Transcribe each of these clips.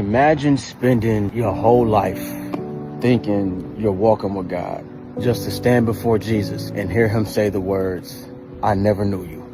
Imagine spending your whole life thinking you're walking with God, just to stand before Jesus and hear him say the words, "I never knew you."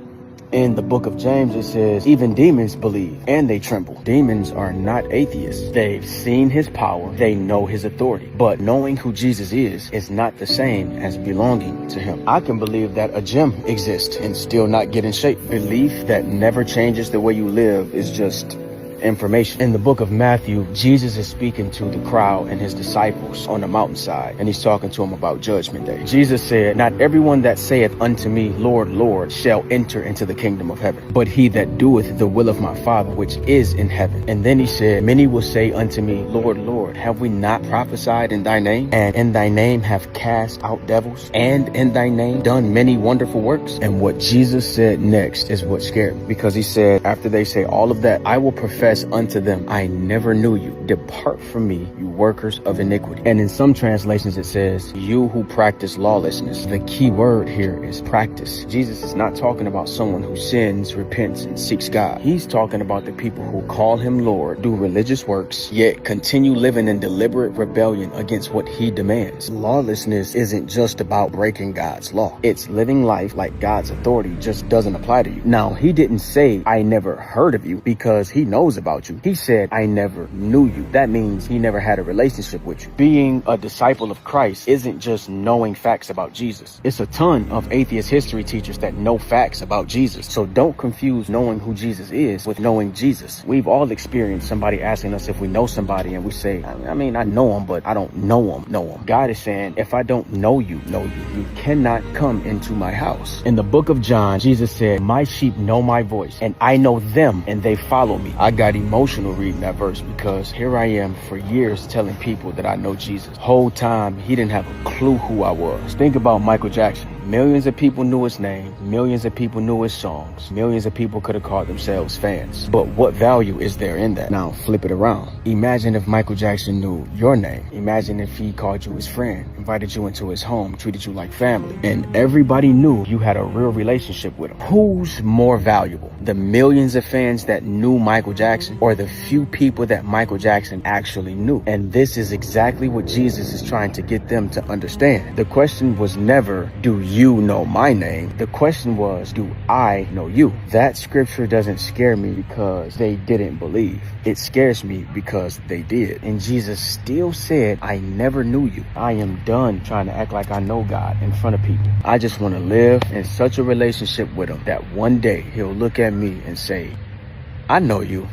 In the book of James, it says, even demons believe and they tremble. Demons are not atheists. They've seen his power. They know his authority. But knowing who Jesus is not the same as belonging to him. I can believe that a gym exists and still not get in shape. Belief that never changes the way you live is just information. In the book of Matthew, Jesus is speaking to the crowd and his disciples on the mountainside, and he's talking to them about Judgment Day. Jesus said, "Not everyone that saith unto me, Lord, Lord, shall enter into the kingdom of heaven, but he that doeth the will of my Father which is in heaven." And then he said, "Many will say unto me, Lord, Lord, have we not prophesied in thy name? And in thy name have cast out devils? And in thy name done many wonderful works?" And what Jesus said next is what scared me, because he said, after they say all of that, "I will profess unto them, I never knew you. Depart from me, you workers of iniquity." And in some translations it says, "You who practice lawlessness." The key word here is practice. Jesus is not talking about someone who sins, repents, and seeks God. He's talking about the people who call him Lord, do religious works, yet continue living in deliberate rebellion against what he demands. Lawlessness isn't just about breaking God's law. It's living life like God's authority just doesn't apply to you. Now, he didn't say, "I never heard of you," because he knows about you. He said, "I never knew you." That means he never had a relationship with you. Being a disciple of Christ isn't just knowing facts about Jesus. It's a ton of atheist history teachers that know facts about Jesus. So don't confuse knowing who Jesus is with knowing Jesus. We've all experienced somebody asking us if we know somebody, and we say, I mean, I know him, but I don't know him. God is saying, if I don't know you, you cannot come into my house. In the book of John, Jesus said, "My sheep know my voice, and I know them, and they follow me." I got emotional reading that verse, because here I am for years telling people that I know Jesus. Whole time he didn't have a clue who I was. Think about Michael Jackson. Millions of people knew his name. Millions of people knew his songs. Millions of people could have called themselves fans. But what value is there in that? Now flip it around. Imagine if Michael Jackson knew your name. Imagine if he called you his friend, invited you into his home, treated you like family, and everybody knew you had a real relationship with him. Who's more valuable? The millions of fans that knew Michael Jackson, or the few people that Michael Jackson actually knew? And this is exactly what Jesus is trying to get them to understand. The question was never, do you know my name? The question was, do I know you? That scripture doesn't scare me because they didn't believe. It scares me because they did. And Jesus still said, "I never knew you." I am done trying to act like I know God in front of people. I just want to live in such a relationship with him that one day he'll look at me and say, "I know you."